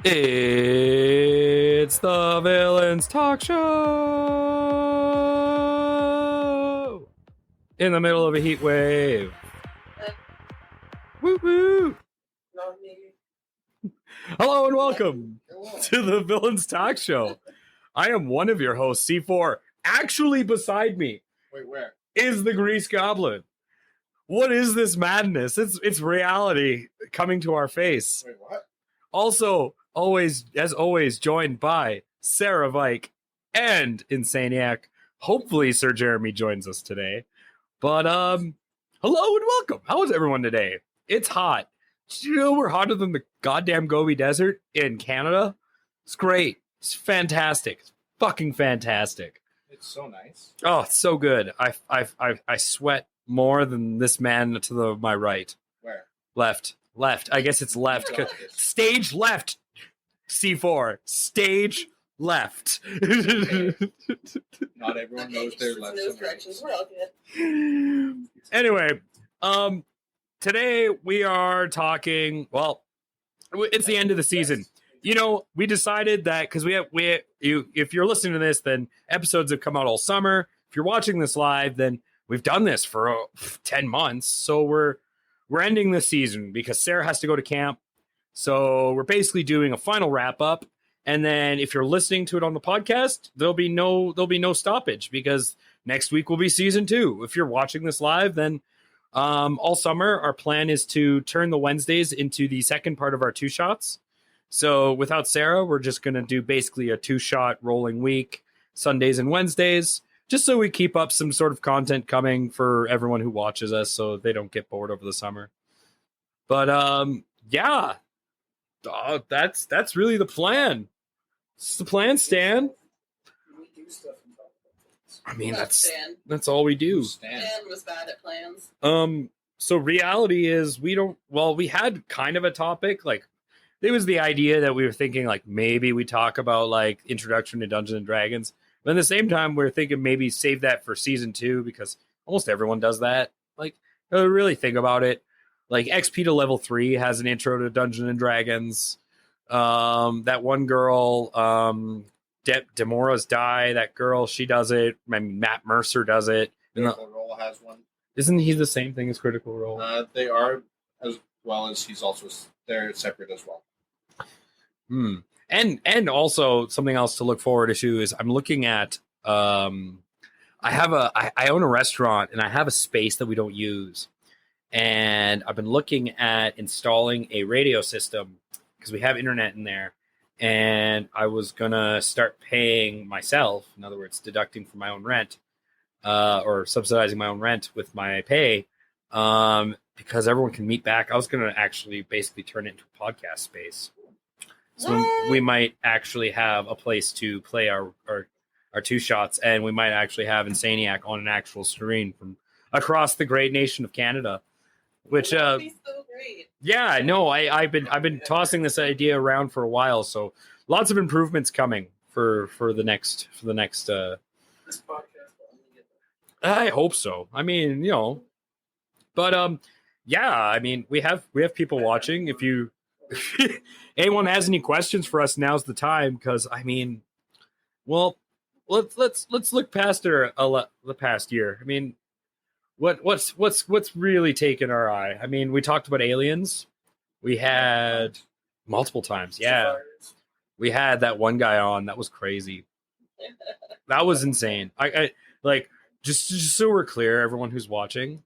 It's the Villains Talk Show in the middle of a heat wave. Woo woo! Hello and welcome to the Villains Talk Show. I am one of your hosts, C4. Actually, beside me, wait, where is the Grease Goblin? What is this madness? It's reality coming to our face. Wait, what? Also, as always, joined by Sara, Vike, and Insanieac. Hopefully, Sir Jeremy joins us today. But hello and welcome. How is everyone today? It's hot. Did you know we're hotter than the goddamn Gobi Desert in Canada? It's great. It's fantastic. It's fucking fantastic. It's so nice. Oh, it's so good. I sweat more than this man to my right. Where? Left. I guess it's left. Stage left. C4. Stage left. Okay. Not everyone knows their left and right. We're all good. Anyway, today we are talking. Well, it's the end of the season. You know, we decided that because if you're listening to this, then episodes have come out all summer. If you're watching this live, then we've done this for 10 months. So we're ending this season because Sara has to go to camp. So we're basically doing a final wrap up. And then if you're listening to it on the podcast, there'll be no stoppage because next week will be season 2. If you're watching this live, then all summer our plan is to turn the Wednesdays into the second part of our 2 shots. So without Sara, we're just going to do basically a 2-shot rolling week, Sundays and Wednesdays, just so we keep up some sort of content coming for everyone who watches us so they don't get bored over the summer. But yeah, that's really the plan. It's the plan, Stan. We do stuff and talk about things. I mean, Stan. that's all we do. Stan was bad at plans. So reality is we had kind of a topic, like it was the idea that we were thinking like maybe we talk about like introduction to Dungeons and Dragons. But at the same time, we're thinking maybe save that for season 2 because almost everyone does that. Like, really think about it. Like XP to level 3 has an intro to Dungeons and Dragons. That one girl, Demora's Die, that girl, she does it. I mean, Matt Mercer does it. Critical Role has one. Isn't he the same thing as Critical Role? They are, as well as they're separate as well. And also something else to look forward to is I'm looking at I own a restaurant and I have a space that we don't use, and I've been looking at installing a radio system because we have internet in there, and I was gonna start paying myself, in other words deducting from my own rent or subsidizing my own rent with my pay, because everyone can meet back. I was gonna actually basically turn it into a podcast space. So we might actually have a place to play our 2 shots, and we might actually have Insanieac on an actual screen from across the great nation of Canada. Which That would be so great. yeah, no, I've been tossing this idea around for a while, so lots of improvements coming for the next This podcast will only get better. I hope so. I mean, but yeah, I mean, we have people watching. If anyone has any questions for us, now's the time, because I mean, well, let's look past the past year. I mean, what's really taken our eye? I mean, we talked about aliens. We had multiple times. Yeah, we had that one guy on. That was crazy. That was insane. I like just so we're clear, everyone who's watching.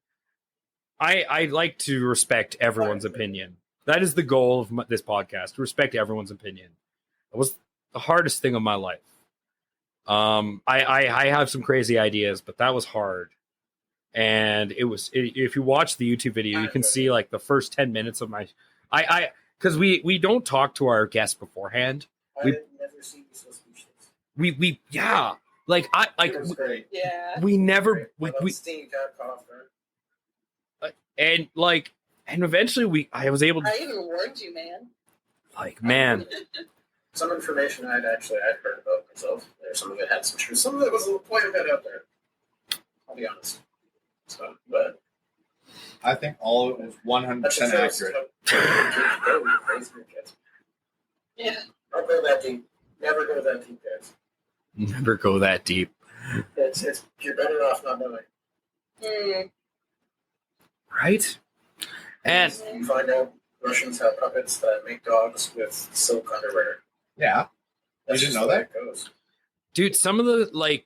I like to respect everyone's opinion. That is the goal of this podcast, to respect everyone's opinion. It was the hardest thing of my life. I have some crazy ideas, but that was hard. And if you watch the YouTube video, you can see like the first 10 minutes of because we don't talk to our guests beforehand. I've never seen you so speechless. Yeah. Like It was great. Yeah. we never Steam got caught off guard. and eventually I was able to, I even warned you, man. like, man, Some information I'd heard about myself. There's some of it had some truth. Some of it was quite a bit out there. I'll be honest. So, but I think all of it is 100% accurate. Yeah. Don't go that deep. Never go that deep, guys. Never go that deep. It's you're better off not knowing. Mm. Right? And You find out Russians have puppets that make dogs with silk underwear. Yeah. That's didn't just know the way that? it goes. dude, some of the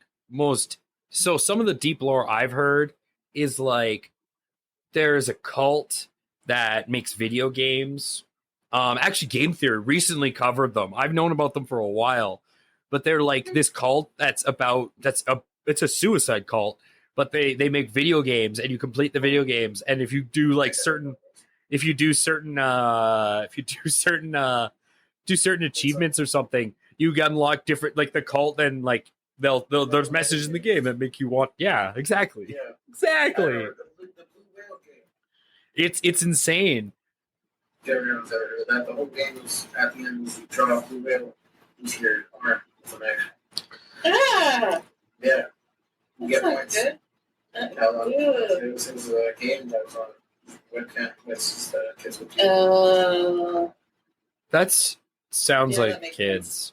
some of the deep lore I've heard is like there's a cult that makes video games. Actually, Game Theory recently covered them. I've known about them for a while, but they're like this cult it's a suicide cult, but they make video games and you complete the video games, and if you do certain achievements or something, you get unlock different like the cult, and like they'll there's messages in the game that make you want exactly. Yeah. Exactly. The Blue Whale game. It's insane. Everyone's ever heard of that. The whole game is at the end you draw a blue whale into your arm with an action. Ah, Yeah. You that's get not points. good. How long? Good. It was a game that was on webcam with kids would do. That's sounds Yeah, like that makes kids.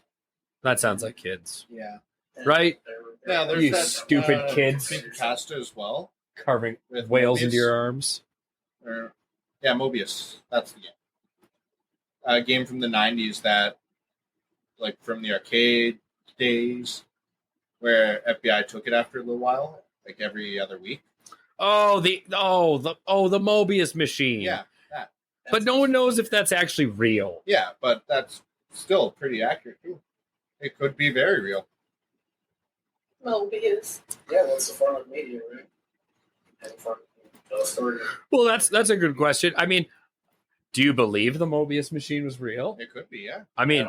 That sounds like kids, Yeah. right? Yeah, there's You that stupid kids. Big Casta as well. Carving With whales Mobius. into your arms. Yeah, Mobius. That's the game. A game from the 90s that, like, from the arcade days, where FBI took it after a little while, like every other week. The Mobius machine. Yeah, that. But no one knows if that's actually real. Yeah, but that's still pretty accurate, too. It could be very real. Mobius. Yeah, what's the form of media, right? And fun. Tell a story. Well, that's a good question. I mean, do you believe the Mobius machine was real? It could be, yeah. I mean,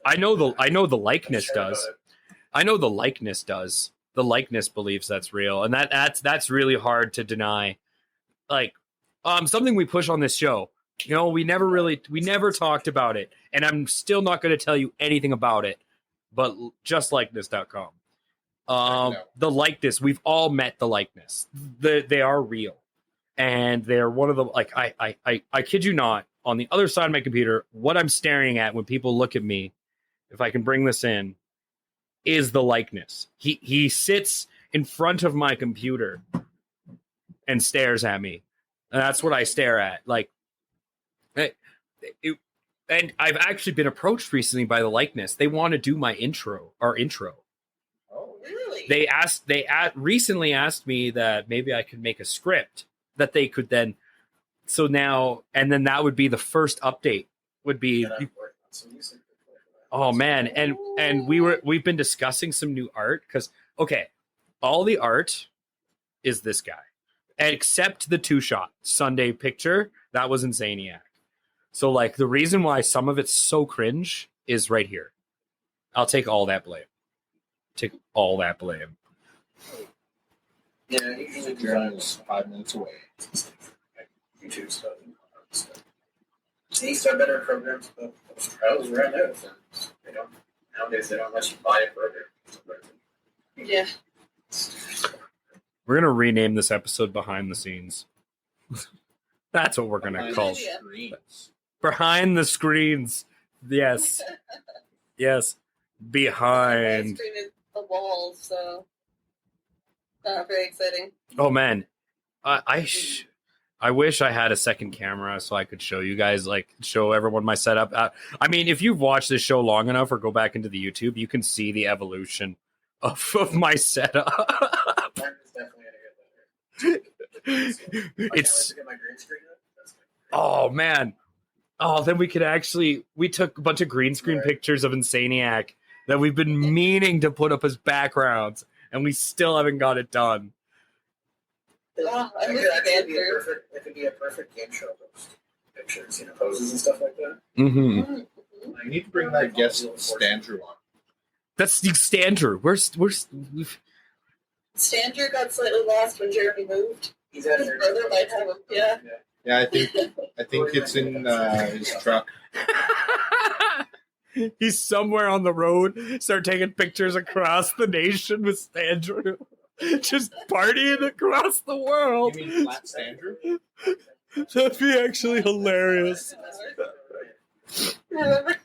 I don't know. I know the likeness I'm sure does. about it. I know the likeness does. The likeness believes that's real, and that's really hard to deny. Like, something we push on this show. You know, we never talked about it, and I'm still not going to tell you anything about it. But justlikeness.com. The likeness, we've all met the likeness. They are real, and they're one of the like I kid you not. On the other side of my computer, what I'm staring at when people look at me, if I can bring this in, is the likeness. He sits in front of my computer and stares at me, and that's what I stare at. Like, and I've actually been approached recently by the likeness. They want to do our intro. Oh, Really? They recently asked me that maybe I could make a script that they could then. So now, and then that would be the first update. Would be, And I'm working on some music. oh man, and we've been discussing some new art because okay, all the art is this guy, except the 2-shot Sunday picture that was Insanieac. So like the reason why some of it's so cringe is right here. I'll take all that blame. Take all that blame. Yeah, usually Karen is 5 minutes away. YouTube stuff. They used to have better programs, but those trials ran out. And they don't nowadays. They don't let you buy a program. Yeah. We're gonna rename this episode "Behind the Scenes." That's what we're gonna Behind call the it. screens. Behind the screens. Yes, yes. My Behind. screen is a wall, so very exciting. Oh man, I wish I had a second camera so I could show you guys, like show everyone my setup. I mean, if you've watched this show long enough or go back into the YouTube, you can see the evolution of my setup. Mine is definitely gonna get better. I can't wait It's to get my green screen up. That's oh man. Oh, then we took a bunch of green screen Right. pictures of Insanieac that we've been meaning to put up as backgrounds, and we still haven't got it done. Oh, I It miss could actually be a Dancer. perfect. It could be a perfect game show host. Pictures, poses and stuff like that. Mm-hmm. Mhm. You need to bring that guest Standrew on. That's Steve Stander. We've Stander got slightly lost when Jeremy moved. He's at His brother might have him. Yeah. Yeah, I think it's in his truck. He's somewhere on the road. Start taking pictures across the nation with Andrew. Just partying across the world. You mean Flat Standrew? That'd be actually hilarious. Remember?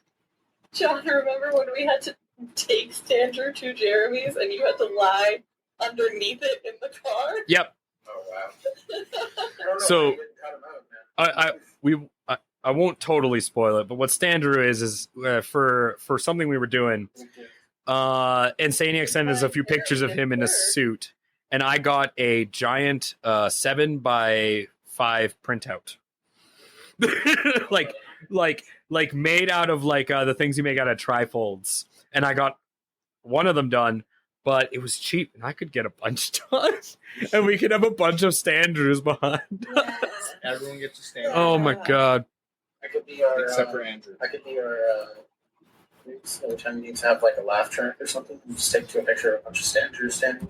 John, remember when we had to take Stander to Jeremy's and you had to lie underneath it in the car? Yep. Oh wow. I don't know So- how you didn't cut him out, man. I won't totally spoil it, but what Standard is for something we were doing. Insaniac sent us a few pictures of him in a suit, and I got a giant 7x5 printout, like made out of like the things you make out of trifolds, and I got one of them done. But it was cheap, and I could get a bunch done, and we could have a bunch of Standards behind. Yes. Everyone gets to stand. Oh my god! I could be our. Except for Andrew. I could be our. Every time you need to have like a laugh track or something, you just take to a picture of a bunch of standers standing.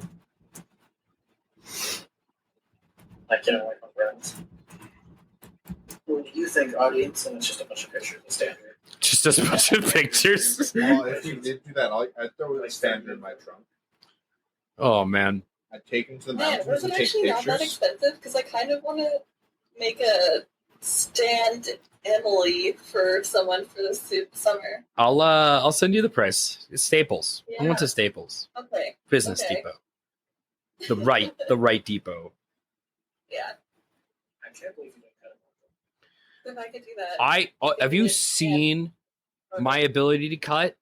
Like like my friends. What do you think, audience? And it's just a bunch of pictures of standard. Just a bunch of pictures. Well, if we did do that, I'd throw a Standard in my trunk. Oh man. I'd take him to the Man, mountains was and it take actually not that pictures. expensive? Because I kind of want to make a stand Emily for someone for the summer. I'll send you the price. It's Staples. I went to Staples. Okay. Business Okay. Depot. The right depot. Yeah. I can't believe you didn't cut him If I could do that. Have you seen out. my ability to cut?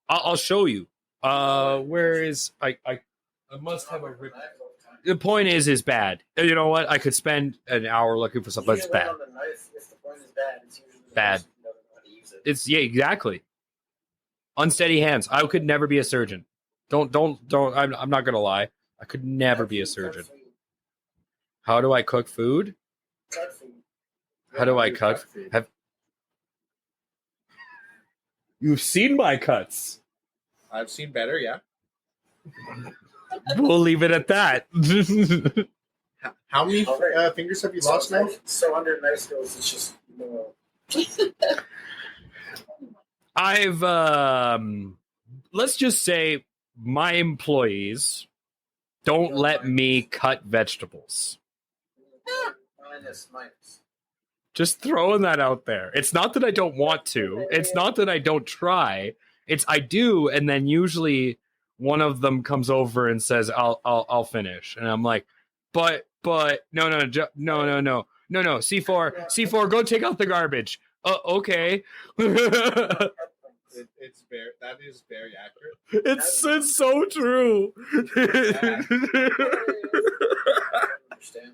I'll show you. Where is I must have a rip. The point is bad. You know what? I could spend an hour looking for something that's bad. On the knife, if the point is bad, it's usually the Bad. person who doesn't know how to use it. It's exactly. Unsteady hands. I could never be a surgeon. Don't. I'm not gonna lie. I could never be a surgeon. How do I cook food? Cut food. How do I cut? Have you've seen my cuts? I've seen better, yeah. We'll leave it at that. How many All right. fingers have you So, lost now? so under knife skills, it's just I've let's just say my employees don't let me cut vegetables. minus. Just throwing that out there. It's not that I don't want to. It's not that I don't try. It's I do, and then usually one of them comes over and says, "I'll finish," and I'm like, "But no, C4, go take out the garbage." Okay. It's very, that is very accurate. It's so true. Understand?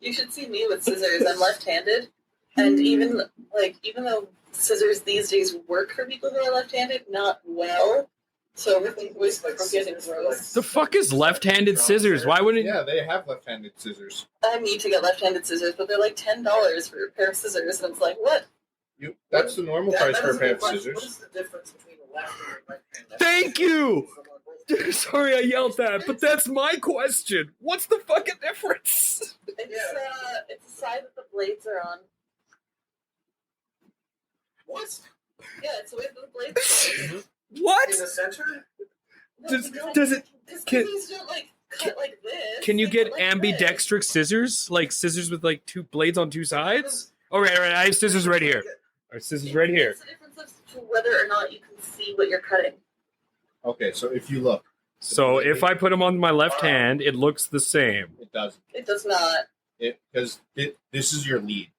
You should see me with scissors. I'm left-handed, and even though scissors these days work for people who are left-handed, not well. So everything was crooked and gross. The fuck is left-handed scissors? Why wouldn't? Yeah, they have left-handed scissors. I need to get left-handed scissors, but they're like $10 for a pair of scissors, and it's like, what? That's the normal price for a pair of What scissors. is the difference between a left and a right hand? Thank you! Sorry, I yelled that, but that's my question. What's the fucking difference? It's the side that the blades are on. What? Yeah, it's the way that the blades are. What? In the center? Does it? Because Can- scissors don't cut like this. Can you They get cut like ambidextrous scissors? Like scissors with like two blades on two sides? All right. I have scissors right here. Our this. scissors right here. It's the difference of to whether or not you can see what you're cutting. Okay, so if you look, So if I put them on my left hand, it looks the same. it doesn't. It does not. Because this is your lead.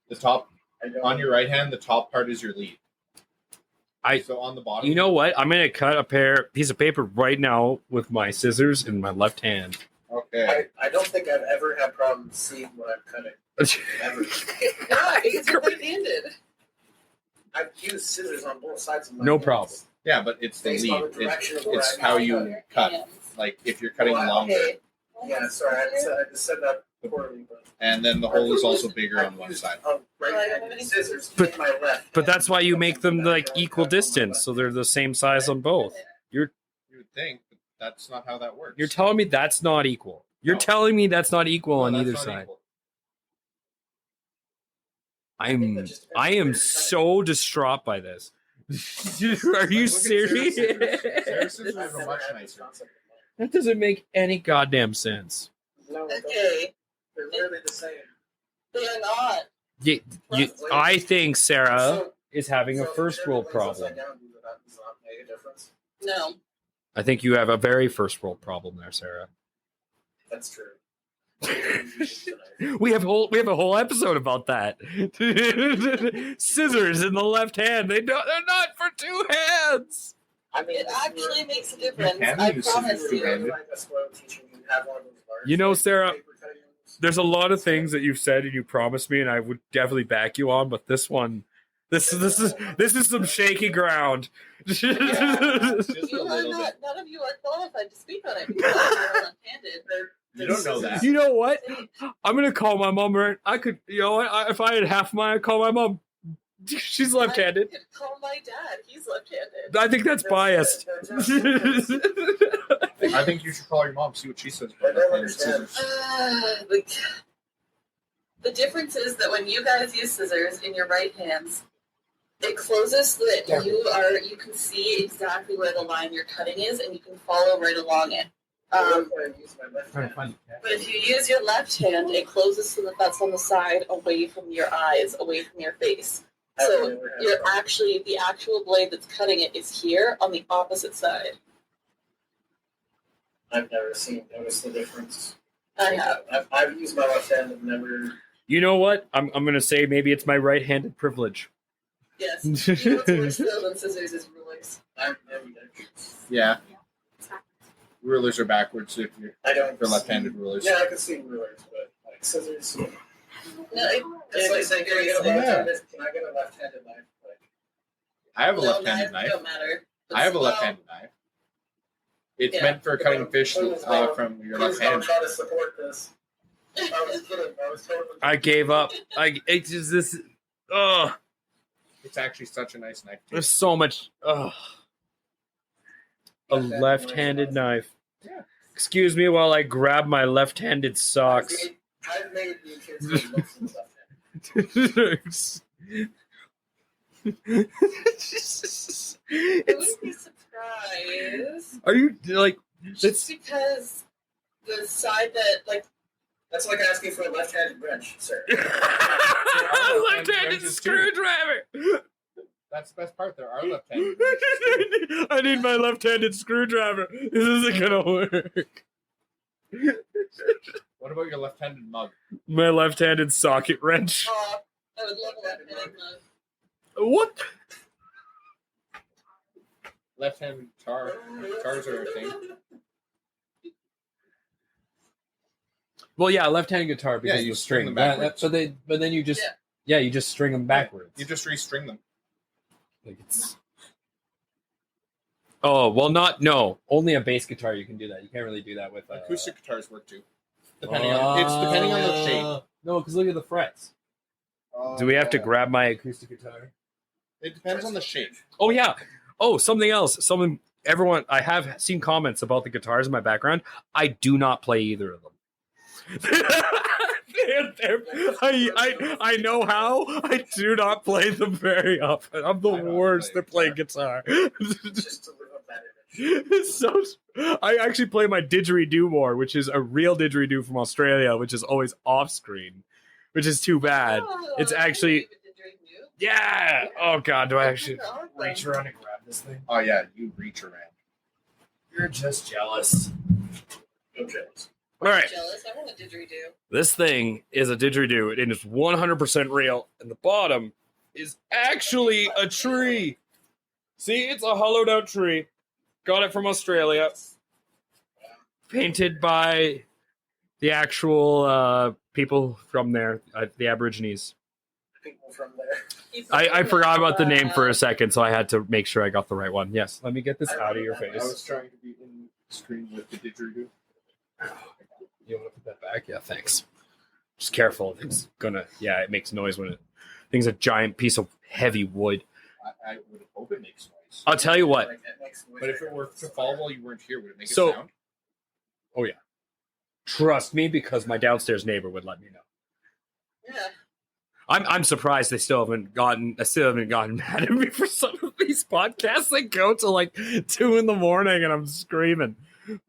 The top I don't- on your right hand, the top part is your lead. So on the bottom, You know what? I'm gonna cut a piece of paper right now with my scissors in my left hand. Okay. I don't think I've ever had problems seeing what I'm cutting. Ever. Why? Because you're right-handed. I've used scissors on both sides of my No hands. problem. Yeah, but it's the Based on lead. the direction of where It's I'm how going. you cut. Like if you're cutting Well, longer, Okay. Yeah, sorry, I just said that poorly, but and then the hole is also bigger on one side. Right-handed scissors But- in my left. But that's why you make them like equal distance, so they're the same size on both. You would think, but that's not how that works. You're telling me that's not equal. You're No. telling me that's not equal No, on that's either not side. equal. I am so distraught by this. Are you Look at serious? Sarah's scissors are much nicer. That doesn't make any goddamn sense. No, Okay. they're literally the same. They are not. I think Sarah So- is having a so first turn world the blades problem. upside down, does not make a difference. No. I think you have a very first world problem there, Sarah. That's true. We have a whole episode about that. Scissors in the left hand. They're not for two hands. I mean, It actually makes a difference. can I use promise scissors you. two-handed. like a spoiled teacher, you have one of those large, You know, like, Sarah, paper cutting ones. There's a lot of things that you've said and you promised me, and I would definitely back you on. But this one, this is some shaky ground. Just a You are little not. bit. None of you are qualified to speak on it because you're left-handed. You don't know that. You know what? I'm gonna call my mom. Right? I could. You know what? If I had half mine, I'd call my mom. She's left-handed. I could call my dad. He's left-handed. I think that's biased. I think you should call your mom, see what she says. I about don't left-handed understand. scissors. The difference is that when you guys use scissors in your right hands, it closes so that you can see exactly where the line you're cutting is, and you can follow right along it. I use my left hand. But if you use your left hand, it closes so that that's on the side, away from your eyes, away from your face. So the actual blade that's cutting it is here on the opposite side. I've never noticed the difference. I have. I've used my left hand and never. You know what? I'm gonna say maybe it's my right-handed privilege. Yes. You know what's worse though than scissors is rulers. Yeah. Rulers are backwards if you're I don't. for left-handed rulers. Yeah, I can see rulers, but like scissors. No, It's like saying, can I get a Yeah. left-handed? Can I get a left-handed knife? Like, I have a no, left-handed knife. Don't matter. I have a left-handed knife. It's Yeah. meant for cutting fish from your left please don't hand. try to support this. I was kidding. I was totally. I gave up. It's just this. Ugh. It's actually such a nice knife. There's so much. Ugh. A left-handed knife. Yeah. Excuse me while I grab my left-handed socks. I've made the kids left-handed. I wouldn't be surprised. Are you like? Just because the side that, like, That's like asking for a left-handed wrench, sir. Left-handed wrenches too. screwdriver. That's the best part. There are left-handed. I need my left-handed screwdriver. This isn't gonna work. What about your left-handed mug? My left-handed socket wrench. I would love a left-handed mug. What? Left-handed guitar. Guitars are a thing. Well, yeah, left-handed guitar because Yeah, of you the string string. them backwards. But then you just Yeah. you just string them backwards. You just restring them. Like it's... Oh well, only a bass guitar you can do that. You can't really do that with Acoustic guitars work too. Depending on the shape. No, because look at the frets. Do we have to grab my acoustic guitar? It depends on the shape. Oh yeah. Oh, something else. I have seen comments about the guitars in my background. I do not play either of them. I know how. I do not play them very often. I'm the I don't worst play at playing guitar. Just to live up that image. So I actually play my didgeridoo more, which is a real didgeridoo from Australia, which is always off screen, which is too bad. It's actually yeah. Oh god, do I actually reach around and grab this thing? Oh yeah, you reach around. You're just jealous. No jealous. All right. Jealous? I want a didgeridoo. This thing is a didgeridoo. It is 100% real, and the bottom is actually a tree. See, it's a hollowed out tree. Got it from Australia. Painted by the actual people from there, the Aborigines. People from there. I forgot about the name for a second, so I had to make sure I got the right one. Yes, let me get this out of your I was face. trying to be in screen with the didgeridoo. You want to put that back? Yeah, thanks. Just careful. It's it makes noise when thing's a giant piece of heavy wood. I would hope it makes noise. I'll tell you what. Like, that makes noise. But if it were to fall while you weren't here, would it make a So- sound? Oh yeah. Trust me, because my downstairs neighbor would let me know. Yeah. I'm surprised they still haven't gotten mad at me for some of these podcasts that go to like 2 a.m. and I'm screaming.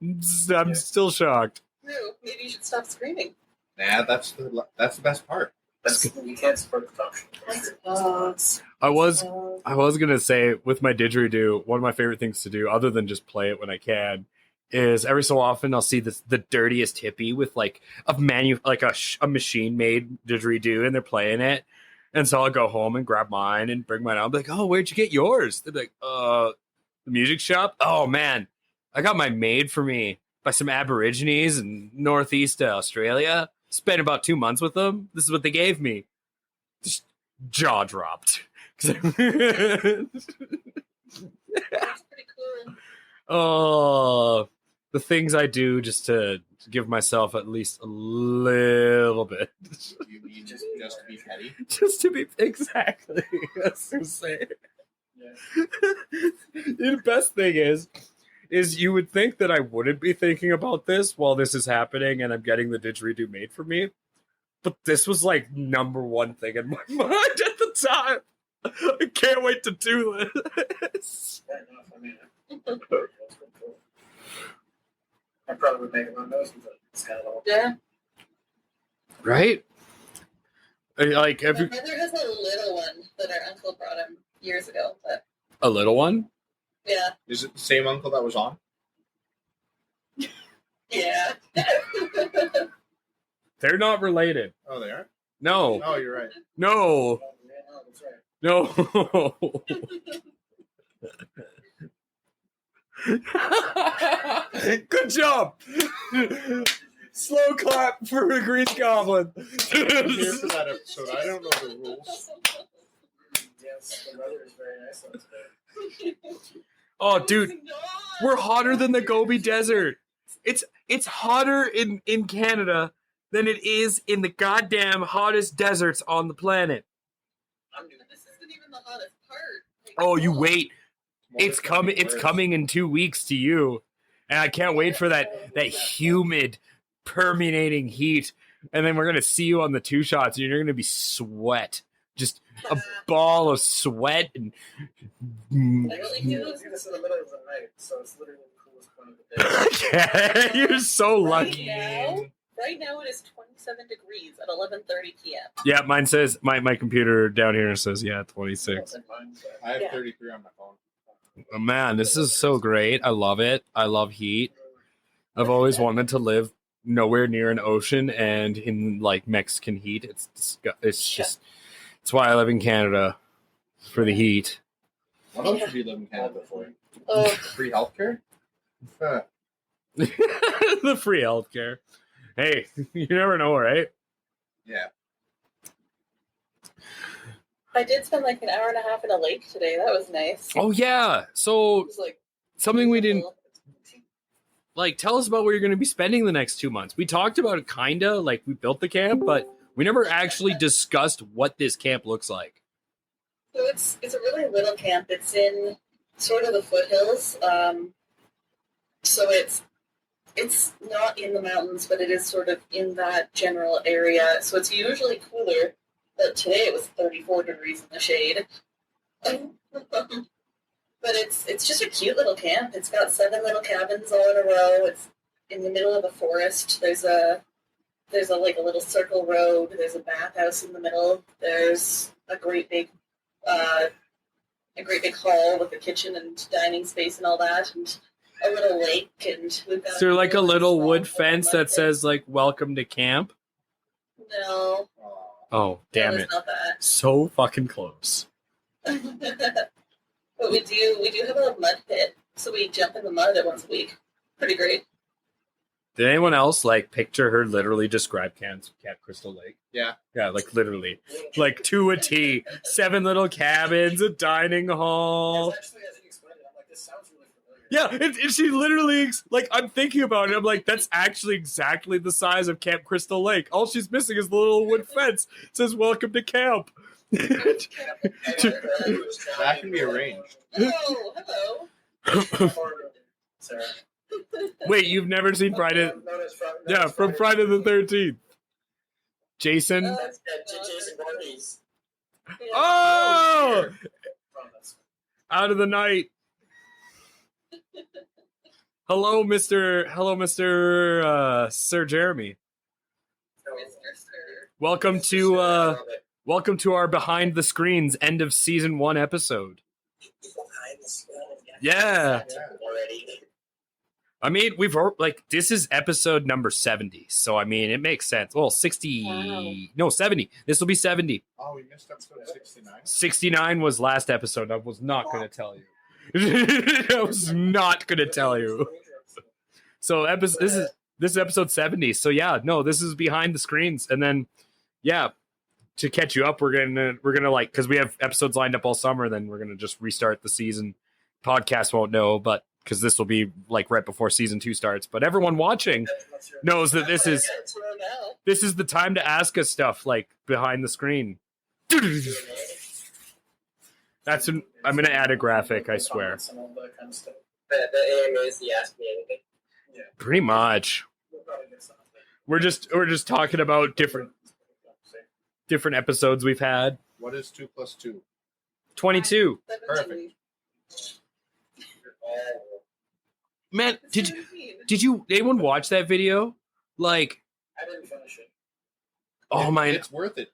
I'm still shocked. No, maybe you should stop screaming. Nah, that's the best part. You can't support the talk show. I suppose. I was gonna say with my didgeridoo, one of my favorite things to do, other than just play it when I can, is every so often I'll see the dirtiest hippie with like a machine made didgeridoo, and they're playing it, and so I'll go home and grab mine and bring mine out. I'm like, oh, where'd you get yours? They're like, the music shop. Oh man, I got mine made for me by some Aborigines in Northeast Australia. Spent about 2 months with them. This is what they gave me. Just jaw dropped. That's pretty cool. Oh, the things I do just to give myself at least a little bit. You mean just to be petty? Just to be exactly. That's what I'm saying. Yeah. The best thing is you would think that I wouldn't be thinking about this while this is happening and I'm getting the didgeridoo made for me. But this was like number one thing in my mind at the time. I can't wait to do this. Fair enough. I mean, that's pretty cool. I probably would make it on those, but it's kind of all. Yeah. Right? Like, My brother has a little one that our uncle brought him years ago. But a little one? yeah. Is it the same uncle that was on? Yeah. They're not related. Oh, they are? No. Oh, you're right. No. Yeah, that's right. No. Good job. Slow clap for a green goblin. I'm here for that episode. I don't know the rules. Yes, the weather is very nice on today. Oh, dude, we're hotter than the Gobi Desert. It's hotter in Canada than it is in the goddamn hottest deserts on the planet. This isn't even the hottest part. Like, Oh, you wait. More It's coming. It's worse. coming in 2 weeks to you, and I can't wait for that humid, permeating heat. And then we're gonna see you on the 2 shots, and you're gonna be sweat, just a ball of sweat. And I really You do. do this in the middle of the night, so it's literally the coolest point of the day. you're so lucky. Right now it is 27 degrees at 11:30 p.m. Yeah, mine says my computer down here says 26. I have Yeah. 33 on my phone. Oh, man, this is so great. I love it. I love heat. I've always wanted to live nowhere near an ocean and in like Mexican heat. It's just it's why I live in Canada for the heat. What else should you live in Canada for? Oh, Free healthcare? The free healthcare. Hey, you never know, right? Yeah. I did spend like an hour and a half in a lake today. That was nice. Oh yeah. It So was like something we didn't like. Tell us about where you're going to be spending the next 2 months. We talked about it, kinda like we built the camp, but we never actually discussed what this camp looks like. So it's a really little camp. It's in sort of the foothills. So it's not in the mountains, but it is sort of in that general area. So it's usually cooler. But today it was 34 degrees in the shade. But it's just a cute little camp. It's got 7 little cabins all in a row. It's in the middle of a forest. There's a like a little circle road. There's a bathhouse in the middle. There's a great big hall with a kitchen and dining space and all that, and a little lake. And we've got Is there like a little small wood fence that says like "Welcome to camp"? no. Oh, damn no, it! it's not that. So fucking close. But we do have a mud pit, so we jump in the mud once a week. Pretty great. Did anyone else like picture her literally describe Camp Crystal Lake? Yeah. Yeah, like literally, like to a T. 7 little cabins, a dining hall. Yes, actually, as you explained it, I'm like, this sounds really familiar. Yeah, and she literally like I'm thinking about it. I'm like, that's actually exactly the size of Camp Crystal Lake. All she's missing is the little wood fence. It says "Welcome to camp." That can be arranged. Oh, hello. Sarah. Wait, you've never seen Friday? Yeah, from Friday the 13th. Jason. That's Jason Voorhees. Oh, Promise. out of the night. Hello, Mr. Sir Jeremy. Mr. Sir. Welcome to welcome to our behind the screens end of season 1 episode. Yeah. I mean, this is episode number 70. So I mean, it makes sense. Well, 60 Wow. no, 70. This will be 70. Oh, we missed episode 69. 69 was last episode. I was not going to tell you. I was not going to tell you. So this is episode 70. So yeah, no, this is behind the screens. And then yeah, to catch you up, we're gonna like, because we have episodes lined up all summer, then we're gonna just restart the season. Podcast won't know, but because this will be like right before season 2 starts. But everyone watching knows that this is the time to ask us stuff like behind the screen. I'm gonna add a graphic, I swear. The AMA is the Ask Me Anything. Yeah. Pretty much. We're just talking about different episodes we've had. What is 2 plus 2? 22. Perfect. Man, did you anyone watch that video? Like, I didn't finish it. oh my, It's worth it.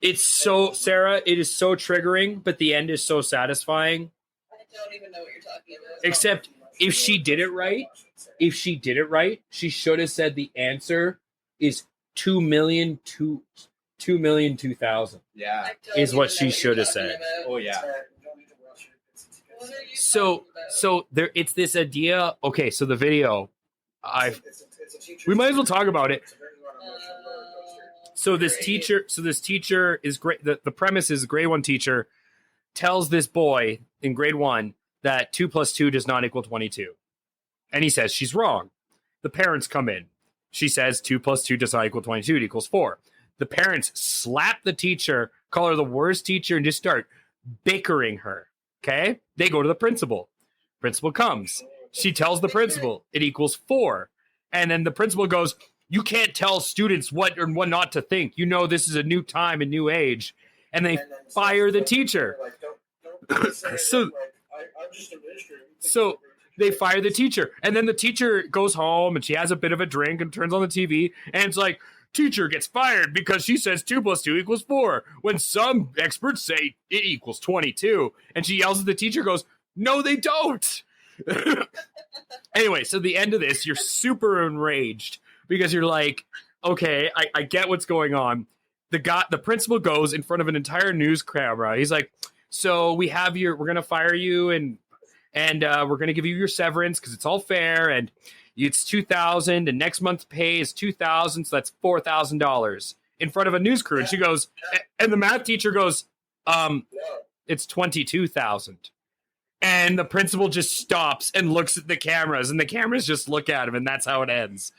it's so, Sarah, it is so triggering, but the end is so satisfying. I don't even know what you're talking about. Except if she did it right, she should have said the answer is 2,002,000. Yeah. I don't is even what know she you're should have talking said. about. Oh yeah. You don't need to rush it. What are you So talking about? there, it's this idea. Okay, so the video, It's a teacher. we might as well talk about it. It's a very emotional roller coaster. So this teacher is great. The premise is grade 1 teacher tells this boy in grade 1 that 2 plus 2 does not equal 22. And he says she's wrong. The parents come in. She says 2 plus 2 does not equal 22. It equals 4. The parents slap the teacher, call her the worst teacher, and just start bickering her. Okay? They go to the principal. Principal comes. She tells the principal it equals 4. And then the principal goes, you can't tell students what or what not to think. You know this is a new time, a new age. And they And then fire the like, teacher. Like, don't say So- that, like, I'm just administrating. So they fire the teacher. And then the teacher goes home and she has a bit of a drink and turns on the TV. And it's like, teacher gets fired because she says 2 plus 2 equals 4. When some experts say it equals 22. And she yells at the teacher, goes, no, they don't. Anyway, so the end of this, you're super enraged because you're like, okay, I get what's going on. The principal goes in front of an entire news camera. He's like, so we're going to fire you and we're going to give you your severance because it's all fair. And it's $2,000 and next month's pay is $2,000. So that's $4,000 in front of a news crew. And she goes, and the math teacher goes, it's 22,000. And the principal just stops and looks at the cameras and the cameras just look at him. And that's how it ends.